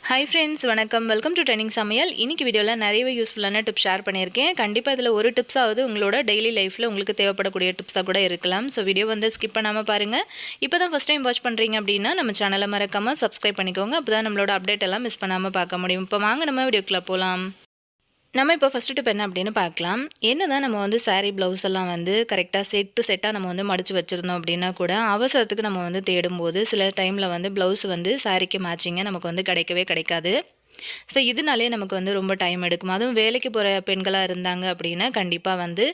Hi friends, வணக்கம். Welcome to trending சமையல். இன்னைக்கு வீடியோவில் நிறையவே யூஸ்ஃபுல்லான டிப்ஸ் ஷேர் பண்ணியிருக்கேன். கண்டிப்பாக இதில் ஒரு டிப்ஸாவது உங்களோட டெய்லி லைஃப்பில் உங்களுக்கு தேவைப்படக்கூடிய டிப்ஸாக கூட இருக்கலாம். ஸோ வீடியோ வந்து ஸ்கிப் பண்ணாமல் பாருங்கள். இப்போ தான் ஃபஸ்ட் டைம் வாட்ச் பண்ணுறீங்க அப்படின்னா நம்ம சேனலை மறக்காமல் சப்ஸ்கிரைப் பண்ணிக்கோங்க. அப்போ தான் நம்மளோட அப்டேட் எல்லாம் மிஸ் பண்ணாமல் பார்க்க முடியும். இப்போ வாங்க நம்ம வீடியோக்குள்ளே போகலாம். நம்ம இப்போ ஃபஸ்ட்டு டிப் என்ன அப்படின்னு பார்க்கலாம். என்ன தான் நம்ம வந்து சாரீ ப்ளவுஸ் எல்லாம் வந்து கரெக்டாக செட்டாக நம்ம வந்து மடித்து வச்சுருந்தோம் அப்படின்னா கூட அவசரத்துக்கு நம்ம வந்து தேடும்போது சில டைமில் வந்து ப்ளவுஸ் வந்து சாரீக்கு மேட்சிங்காக நமக்கு வந்து கிடைக்கவே கிடைக்காது. ஸோ இதனாலே நமக்கு வந்து ரொம்ப டைம் எடுக்கும். அதுவும் வேலைக்கு போகிற பெண்களாக இருந்தாங்க அப்படின்னா கண்டிப்பாக வந்து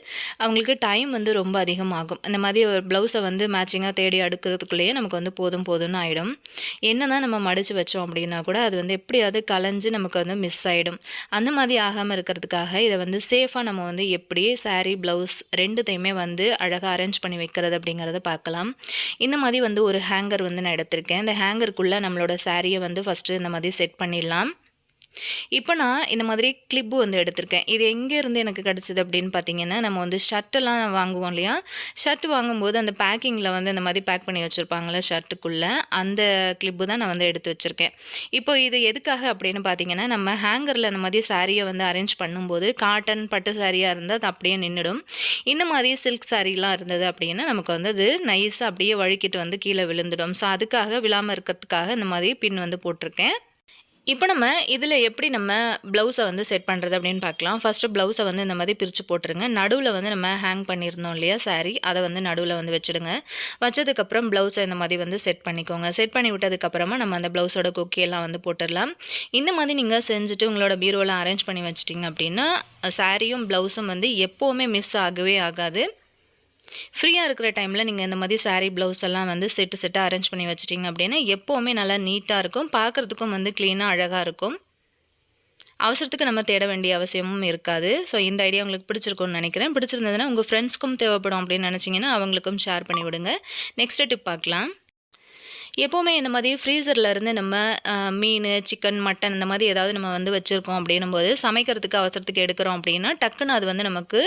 அவங்களுக்கு டைம் வந்து ரொம்ப அதிகமாகும். இந்த மாதிரி ஒரு ப்ளவுஸை வந்து மேட்சிங்காக தேடி அடுக்கிறதுக்குள்ளேயே நமக்கு வந்து போதும்னு ஆகிடும். என்ன தான் நம்ம மடித்து வச்சோம் அப்படின்னா கூட அது வந்து எப்படியாவது கலைஞ்சு நமக்கு வந்து மிஸ் ஆகிடும். அந்த மாதிரி ஆகாமல் இருக்கிறதுக்காக இதை வந்து சேஃபாக நம்ம வந்து எப்படி சாரீ ப்ளவுஸ் ரெண்டுத்தையுமே வந்து அழகாக அரேஞ்ச் பண்ணி வைக்கிறது அப்படிங்கிறத பார்க்கலாம். இந்த மாதிரி வந்து ஒரு ஹேங்கர் வந்து நான் எடுத்திருக்கேன். இந்த ஹேங்கருக்குள்ளே நம்மளோட சாரியை வந்து ஃபஸ்ட்டு இந்த மாதிரி செட் பண்ணிடலாம். இப்போ நான் இந்த மாதிரி கிளிப்பு வந்து எடுத்திருக்கேன். இது எங்கேருந்து எனக்கு கிடச்சிது அப்படின்னு பார்த்தீங்கன்னா, நம்ம வந்து ஷர்ட்டெல்லாம் வாங்குவோம் இல்லையா? ஷர்ட் வாங்கும்போது அந்த பேக்கிங்கில் வந்து இந்த மாதிரி பேக் பண்ணி வச்சுருப்பாங்களே ஷர்ட்டுக்குள்ளே, அந்த கிளிப்பு தான் நான் வந்து எடுத்து வச்சுருக்கேன். இப்போ இது எதுக்காக அப்படின்னு பார்த்தீங்கன்னா, நம்ம ஹேங்கரில் அந்த மாதிரி சாரியை வந்து அரேஞ்ச் பண்ணும்போது காட்டன் பட்டு சாரியாக இருந்தால் அது அப்படியே நின்றுடும். இந்த மாதிரி சில்க் சாரீலாம் இருந்தது அப்படின்னா நமக்கு வந்து அது நைஸாக அப்படியே வழுக்கிட்டு வந்து கீழே விழுந்துடும். ஸோ அதுக்காக விழாமல் இருக்கிறதுக்காக இந்த மாதிரி பின் வந்து போட்டிருக்கேன். இப்போ நம்ம இதில் எப்படி நம்ம ப்ளவுஸை வந்து செட் பண்ணுறது அப்படின்னு பார்க்கலாம். ஃபஸ்ட்டு ப்ளவுஸை வந்து இந்த மாதிரி பிரித்து போட்டுருங்க. நடுவில் வந்து நம்ம ஹேங் பண்ணியிருந்தோம் இல்லையா சாரீ, அதை வந்து நடுவில் வந்து வச்சுடுங்க. வச்சதுக்கப்புறம் ப்ளவுஸை இந்த மாதிரி வந்து செட் பண்ணிக்கோங்க. செட் பண்ணி விட்டதுக்கப்புறமா நம்ம அந்த ப்ளவுஸோட கொக்கியெல்லாம் வந்து போட்டுடலாம். இந்த மாதிரி நீங்கள் செஞ்சுட்டு உங்களோட பீரோலாம் அரேஞ்ச் பண்ணி வச்சிட்டிங்க அப்படின்னா சாரியும் ப்ளவுஸும் வந்து எப்போவுமே மிஸ் ஆகவே ஆகாது. ஃப்ரீயாக இருக்கிற டைமில் நீங்கள் இந்த மாதிரி சாரீ ப்ளவுஸ் எல்லாம் வந்து செட்டாக அரேஞ்ச் பண்ணி வச்சிட்டிங்க அப்படின்னா எப்போவுமே நல்லா நீட்டாக இருக்கும். பார்க்குறதுக்கும் வந்து க்ளீனாக அழகாக இருக்கும். அவசரத்துக்கு நம்ம தேட வேண்டிய அவசியமும் இருக்காது. ஸோ இந்த ஐடியா உங்களுக்கு பிடிச்சிருக்கும்னு நினைக்கிறேன். பிடிச்சிருந்ததுன்னா உங்கள் ஃப்ரெண்ட்ஸ்க்கும் தேவைப்படும் அப்படின்னு நினச்சிங்கன்னா அவங்களுக்கும் ஷேர் பண்ணி விடுங்க. நெக்ஸ்ட் டிப் பார்க்கலாம். எப்போவுமே இந்த மாதிரி ஃப்ரீசரில் இருந்து நம்ம மீன், சிக்கன், மட்டன் இந்த மாதிரி ஏதாவது நம்ம வந்து வச்சுருக்கோம் அப்படின்னும்போது சமைக்கிறதுக்கு அவசரத்துக்கு எடுக்கிறோம் அப்படின்னா டக்குன்னு அது வந்து நமக்கு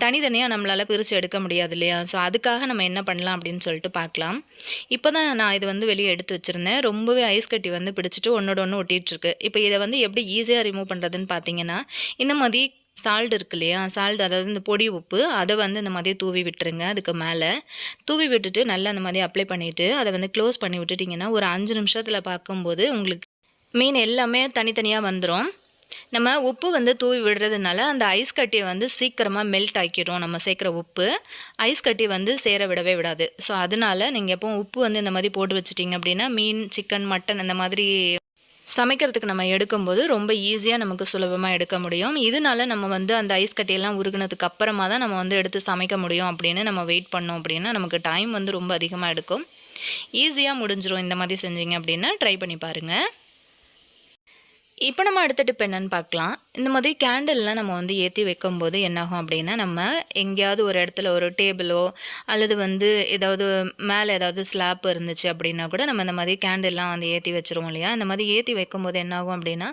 தனித்தனியாக நம்மளால் பிரித்து எடுக்க முடியாது இல்லையா? ஸோ அதுக்காக நம்ம என்ன பண்ணலாம் அப்படின்னு சொல்லிட்டு பார்க்கலாம். இப்போ தான் நான் இது வந்து வெளியே எடுத்து வச்சுருந்தேன். ரொம்பவே ஐஸ் கட்டி வந்து பிடிச்சிட்டு ஒன்றோட ஒன்று ஒட்டிகிட்ருக்கு. இப்போ இதை வந்து எப்படி ஈஸியாக ரிமூவ் பண்ணுறதுன்னு பார்த்தீங்கன்னா, இந்த மாதிரி சால்ட் இருக்கு இல்லையா? சால்ட், அதாவது இந்த பொடி உப்பு, அதை வந்து இந்த மாதிரி தூவி விட்டுருங்க. அதுக்கு மேலே தூவி விட்டுட்டு நல்லா அந்த மாதிரி அப்ளை பண்ணிவிட்டு அதை வந்து க்ளோஸ் பண்ணி விட்டுட்டிங்கன்னா ஒரு 5 நிமிஷத்தில் பார்க்கும்போது உங்களுக்கு மீன் எல்லாமே தனித்தனியாக வந்துடும். நம்ம உப்பு வந்து தூவி விடுறதுனால அந்த ஐஸ் கட்டியை வந்து சீக்கிரமாக மெல்ட் ஆக்கிடும். நம்ம சேர்க்குற உப்பு ஐஸ் கட்டி வந்து சேர விடவே விடாது. ஸோ அதனால் நீங்கள் எப்போ உப்பு வந்து இந்த மாதிரி போட்டு வச்சிட்டிங்க அப்படின்னா மீன், சிக்கன், மட்டன் இந்த மாதிரி சமைக்கிறதுக்கு நம்ம எடுக்கும்போது ரொம்ப ஈஸியாக நமக்கு சுலபமாக எடுக்க முடியும். இதனால நம்ம வந்து அந்த ஐஸ் கட்டியெல்லாம் உருகுனதுக்கு அப்புறமா தான் நம்ம வந்து எடுத்து சமைக்க முடியும் அப்படின்னு நம்ம வெயிட் பண்ணோம் அப்படின்னா நமக்கு டைம் வந்து ரொம்ப அதிகமாக எடுக்கும். ஈஸியாக முடிஞ்சிடும். இந்த மாதிரி செஞ்சீங்க அப்படின்னா ட்ரை பண்ணி பாருங்கள். இப்போ நம்ம அடுத்த டிப் என்னன்னு பார்க்கலாம். இந்த மாதிரி கேண்டில்லாம் நம்ம வந்து ஏற்றி வைக்கும்போது என்னாகும் அப்படின்னா, நம்ம எங்கேயாவது ஒரு இடத்துல ஒரு டேபிளோ அல்லது வந்து ஏதாவது மேலே ஏதாவது ஸ்லாப் இருந்துச்சு அப்படின்னா கூட நம்ம இந்த மாதிரி கேண்டில்லாம் வந்து ஏற்றி வச்சுருவோம் இல்லையா? இந்த மாதிரி ஏற்றி வைக்கும்போது என்னாகும் அப்படின்னா,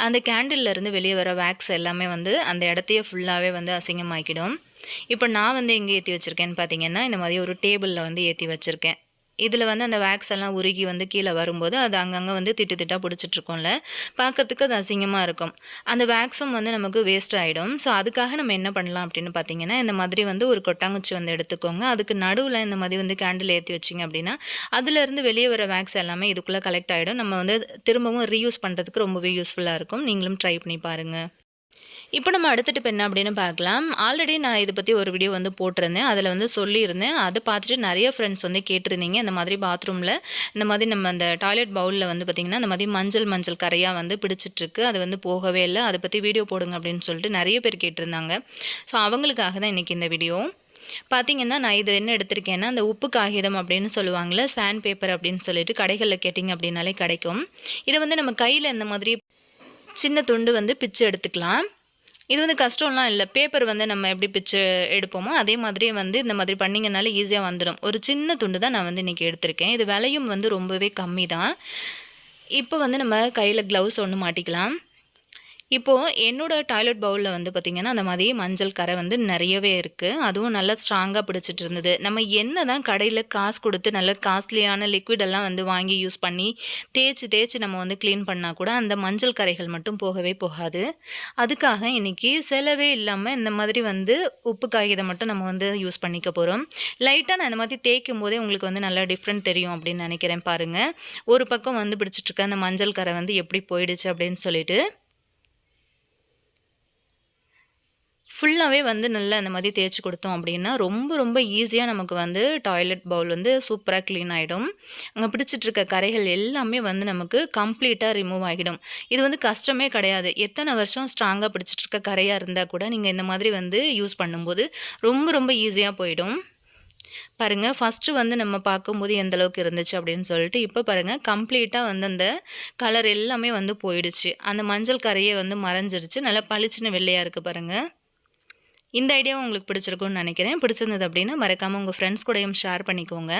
அந்த கேண்டில்லேருந்து வெளியே வர வேக்ஸ் எல்லாமே வந்து அந்த இடத்தையே ஃபுல்லாகவே வந்து அசிங்கமாக்கிடும். இப்போ நான் வந்து எங்கே ஏற்றி வச்சுருக்கேன்னு பார்த்தீங்கன்னா, இந்த மாதிரி ஒரு டேபிளில் வந்து ஏற்றி வச்சுருக்கேன். இதில் வந்து அந்த வேக்ஸ் எல்லாம் உருகி வந்து கீழே வரும்போது அது அங்கங்கே வந்து திட்டாக பிடிச்சிட்ருக்கோம்ல, பார்க்குறதுக்கு அது அசிங்கமாக இருக்கும். அந்த வேக்ஸும் வந்து நமக்கு வேஸ்ட் ஆகிடும். ஸோ அதுக்காக நம்ம என்ன பண்ணலாம் அப்படின்னு பார்த்தீங்கன்னா, இந்த மாதிரி வந்து ஒரு கொட்டாங்குச்சி வந்து எடுத்துக்கோங்க. அதுக்கு நடுவில் இந்த மாதிரி வந்து கேண்டில் ஏற்றி வச்சிங்க அப்படின்னா அதிலேருந்து வெளியே வர வேக்ஸ் எல்லாமே இதுக்குள்ளே கலெக்ட் ஆகிடும். நம்ம வந்து திரும்பவும் ரீயூஸ் பண்ணுறதுக்கு ரொம்பவே யூஸ்ஃபுல்லாக இருக்கும். நீங்களும் ட்ரை பண்ணி பாருங்கள். இப்போ நம்ம அடுத்த டிப் என்ன அப்படின்னு பார்க்கலாம். ஆல்ரெடி நான் இதை பற்றி ஒரு வீடியோ வந்து போட்டிருந்தேன். அதில் வந்து சொல்லியிருந்தேன். அதை பார்த்துட்டு நிறைய ஃப்ரெண்ட்ஸ் வந்து கேட்டிருந்தீங்க. இந்த மாதிரி பாத்ரூமில் இந்த மாதிரி நம்ம அந்த டாய்லெட் பவுலில் வந்து பார்த்திங்கன்னா இந்த மாதிரி மஞ்சள் கரையாக வந்து பிடிச்சிட்ருக்கு. அது வந்து போகவே இல்லை. அதை பற்றி வீடியோ போடுங்க அப்படின்னு சொல்லிட்டு நிறைய பேர் கேட்டிருந்தாங்க. ஸோ அவங்களுக்காக தான் இன்றைக்கி இந்த வீடியோ. பார்த்திங்கன்னா நான் இது என்ன எடுத்திருக்கேன்னா, அந்த உப்பு காகிதம் அப்படின்னு சொல்லுவாங்கள்ல, சாண்ட் பேப்பர் அப்படின்னு சொல்லிட்டு கடைகளில் கேட்டிங்க அப்படின்னாலே கிடைக்கும். இதை வந்து நம்ம கையில் இந்த மாதிரி சின்ன துண்டு வந்து பிச்சு எடுத்துக்கலாம். இது வந்து கஷ்டம்லாம் இல்லை. பேப்பர் வந்து நம்ம எப்படி பிச்சு எடுப்போமோ அதே மாதிரியே வந்து இந்த மாதிரி பண்ணிங்கனாலே ஈஸியாக வந்துடும். ஒரு சின்ன துண்டு தான் நான் வந்து இன்றைக்கி எடுத்திருக்கேன். இது விலையும் வந்து ரொம்பவே கம்மி தான். இப்போ வந்து நம்ம கையில் க்ளவுஸ் ஒன்று மாட்டிக்கலாம். இப்போது என்னோட டாய்லெட் பவுலில் வந்து பார்த்திங்கன்னா அந்த மாதிரி மஞ்சள் கரை வந்து நிறையவே இருக்குது. அதுவும் நல்லா ஸ்ட்ராங்காக பிடிச்சிட்டு இருந்தது. நம்ம என்ன தான் கடையில் காசு கொடுத்து நல்ல காஸ்ட்லியான லிக்விடெல்லாம் வந்து வாங்கி யூஸ் பண்ணி தேய்ச்சி நம்ம வந்து க்ளீன் பண்ணால் கூட அந்த மஞ்சள் கரைகள் மட்டும் போகவே போகாது. அதுக்காக இன்றைக்கி செலவே இல்லாமல் இந்த மாதிரி வந்து உப்பு காகிதம் மட்டும் நம்ம வந்து யூஸ் பண்ணிக்க போகிறோம். லைட்டாக நான் இந்த மாதிரி தேய்க்கும் போதே உங்களுக்கு வந்து நல்லா டிஃப்ரெண்ட் தெரியும் அப்படின்னு நினைக்கிறேன். பாருங்கள், ஒரு பக்கம் வந்து பிடிச்சிட்ருக்க அந்த மஞ்சள் கரை வந்து எப்படி போயிடுச்சு அப்படின்னு சொல்லிட்டு ஃபுல்லாகவே வந்து நல்லா அந்த மாதிரி தேய்ச்சி கொடுத்தோம் அப்படின்னா ரொம்ப ஈஸியாக நமக்கு வந்து டாய்லெட் பவுல் வந்து சூப்பராக க்ளீன் ஆகிடும். அங்கே பிடிச்சிட்ருக்க கரைகள் எல்லாமே வந்து நமக்கு கம்ப்ளீட்டாக ரிமூவ் ஆகிடும். இது வந்து கஷ்டமே கிடையாது. எத்தனை வருஷம் ஸ்ட்ராங்காக பிடிச்சிட்ருக்க கரையாக இருந்தால் கூட நீங்கள் இந்த மாதிரி வந்து யூஸ் பண்ணும்போது ரொம்ப ஈஸியாக போயிடும். பாருங்கள், ஃபஸ்ட்டு வந்து நம்ம பார்க்கும்போது எந்த அளவுக்கு இருந்துச்சு அப்படின்னு சொல்லிட்டு இப்போ பாருங்கள் கம்ப்ளீட்டாக வந்து அந்த கலர் எல்லாமே வந்து போயிடுச்சு. அந்த மஞ்சள் கரையே வந்து மறைஞ்சிருச்சு. நல்லா பளிச்சுன்னு வெள்ளையாக இருக்குது பாருங்கள். இந்த ஐடியாவும் உங்களுக்கு பிடிச்சிருக்கும்னு நினைக்கிறேன். பிடிச்சிருந்தது அப்படின்னா மறக்காமல் உங்கள் ஃப்ரெண்ட்ஸ் கூடயும் ஷேர் பண்ணிக்கோங்க.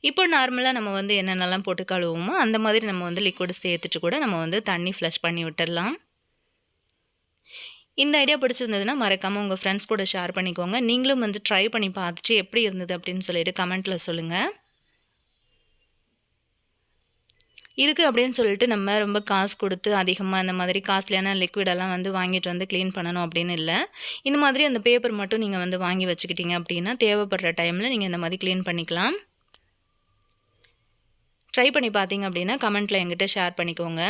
இப்போ நார்மலாக நம்ம வந்து என்னென்னலாம் போட்டு கழுவுமோ அந்த மாதிரி நம்ம வந்து லிக்விட் சேர்த்துட்டு கூட நம்ம வந்து தண்ணி ஃப்ளஷ் பண்ணி விட்டுடலாம். இந்த ஐடியா பிடிச்சிருந்ததுன்னா மறக்காமல் உங்கள் ஃப்ரெண்ட்ஸ் கூட ஷேர் பண்ணிக்கோங்க. நீங்களும் வந்து ட்ரை பண்ணி பார்த்துட்டு எப்படி இருந்தது அப்படின்னு சொல்லிட்டு கமெண்ட்டில் சொல்லுங்கள். இதுக்கு அப்படின்னு சொல்லிட்டு நம்ம ரொம்ப காசு கொடுத்து அதிகமாக இந்த மாதிரி காஸ்ட்லியான லிக்விடெல்லாம் வந்து வாங்கிட்டு வந்து க்ளீன் பண்ணணும் அப்படின்னு இல்லை. இந்த மாதிரி அந்த பேப்பர் மட்டும் நீங்கள் வந்து வாங்கி வச்சுக்கிட்டீங்க அப்படின்னா தேவைப்படுற டைமில் நீங்கள் இந்த மாதிரி க்ளீன் பண்ணிக்கலாம். ட்ரை பண்ணி பார்த்தீங்க அப்படின்னா கமெண்ட்டில் என்கிட்ட ஷேர் பண்ணிக்கோங்க.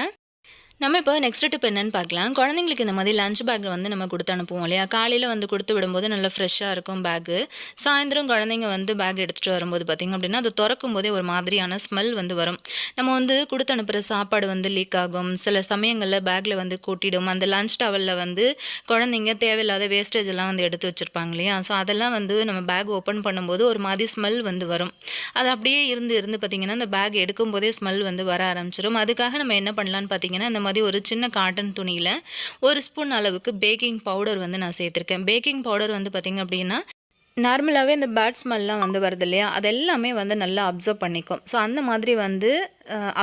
நம்ம இப்போ நெக்ஸ்ட் டிப் என்னன்னு பார்க்கலாம். குழந்தைங்களுக்கு இந்த மாதிரி லஞ்ச் பேக் வந்து நம்ம கொடுத்து அனுப்புவோம் இல்லையா? காலையில் வந்து கொடுத்து விடும்போது நல்லா ஃப்ரெஷ்ஷாக இருக்கும் பேக்கு. சாயந்தரம் குழந்தைங்க வந்து பேக் எடுத்துகிட்டு வரும்போது பார்த்திங்க அப்படின்னா அது திறக்கும் போதே ஒரு மாதிரியான ஸ்மெல் வந்து வரும். நம்ம வந்து கொடுத்து அனுப்புகிற சாப்பாடு வந்து லீக் ஆகும். சில சமயங்களில் பேக்கில் வந்து கொட்டிடும். அந்த லஞ்ச் டவலில் வந்து குழந்தைங்க தேவையில்லாத வேஸ்டேஜ் எல்லாம் வந்து எடுத்து வச்சுருப்பாங்க இல்லையா? ஸோ அதெல்லாம் வந்து நம்ம பேக் ஓப்பன் பண்ணும்போது ஒரு மாதிரி ஸ்மெல் வந்து வரும். அது அப்படியே இருந்து பார்த்திங்கன்னா அந்த பேக் எடுக்கும்போதே ஸ்மெல் வந்து வர ஆரம்பிச்சிடும். அதுக்காக நம்ம என்ன பண்ணலான்னு பார்த்திங்கன்னா இந்த மாதிரி ஒரு சின்ன காட்டன் துணியில் 1 ஸ்பூன் அளவுக்கு பேக்கிங் பவுடர் வந்து நான் சேர்த்துருக்கேன். பேக்கிங் பவுடர் வந்து பார்த்திங்க அப்படின்னா நார்மலாகவே இந்த பேட் ஸ்மெல்லாம் வந்து வருது இல்லையா? அது எல்லாமே வந்து நல்லா அப்சர்வ் பண்ணிக்கும். ஸோ அந்த மாதிரி வந்து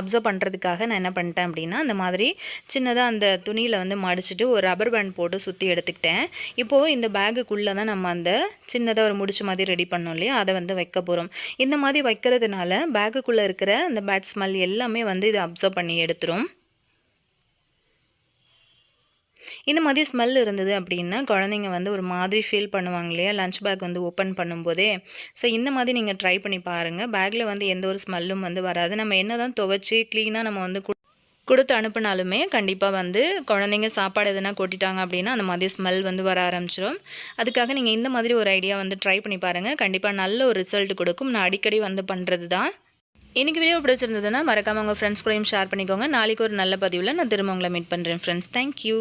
அப்சர்வ் பண்ணுறதுக்காக நான் என்ன பண்ணிட்டேன் அப்படின்னா அந்த மாதிரி சின்னதாக அந்த துணியில் வந்து மடிச்சுட்டு ஒரு ரப்பர் பேண்ட் போட்டு சுற்றி எடுத்துக்கிட்டேன். இப்போது இந்த பேக்குக்குள்ளே தான் நம்ம அந்த சின்னதாக ஒரு முடிச்சு மாதிரி ரெடி பண்ணோம் இல்லையா? அதை வந்து வைக்க போகிறோம். இந்த மாதிரி வைக்கிறதுனால பேக்குக்குள்ளே இருக்கிற அந்த பேட் ஸ்மெல் எல்லாமே வந்து இதை அப்சர்வ் பண்ணி எடுத்துரும். இந்த மாதிரி ஸ்மெல் இருந்தது அப்படின்னா குழந்தைங்க வந்து ஒரு மாதிரி ஃபீல் பண்ணுவாங்க இல்லையா லஞ்ச் பேக் வந்து ஓப்பன் பண்ணும்போதே. ஸோ இந்த மாதிரி நீங்கள் ட்ரை பண்ணி பாருங்கள். பேக்கில் வந்து எந்த ஒரு ஸ்மெல்லும் வந்து வராது. நம்ம என்ன தான் துவைச்சி க்ளீனாக நம்ம வந்து கொடுத்து அனுப்பினாலுமே கண்டிப்பாக வந்து குழந்தைங்க சாப்பாடு எதுனா கொட்டிட்டாங்க அப்படின்னா அந்த மாதிரி ஸ்மெல் வந்து வர ஆரம்பிச்சிடும். அதுக்காக நீங்கள் இந்த மாதிரி ஒரு ஐடியா வந்து ட்ரை பண்ணி பாருங்கள். கண்டிப்பாக நல்ல ஒரு ரிசல்ட் கொடுக்கும். நான் அடிக்கடி வந்து பண்ணுறது தான். இன்றைக்கி வீடியோ பிடிச்சிருந்ததுன்னா மறக்காமல் உங்கள் ஃப்ரெண்ட்ஸ் கூடயும் ஷேர் பண்ணிக்கோங்க. நாளைக்கு ஒரு நல்ல பதிவில் நான் திரும்ப உங்களை மீட் பண்ணுறேன் ஃப்ரெண்ட்ஸ். தேங்க்யூ.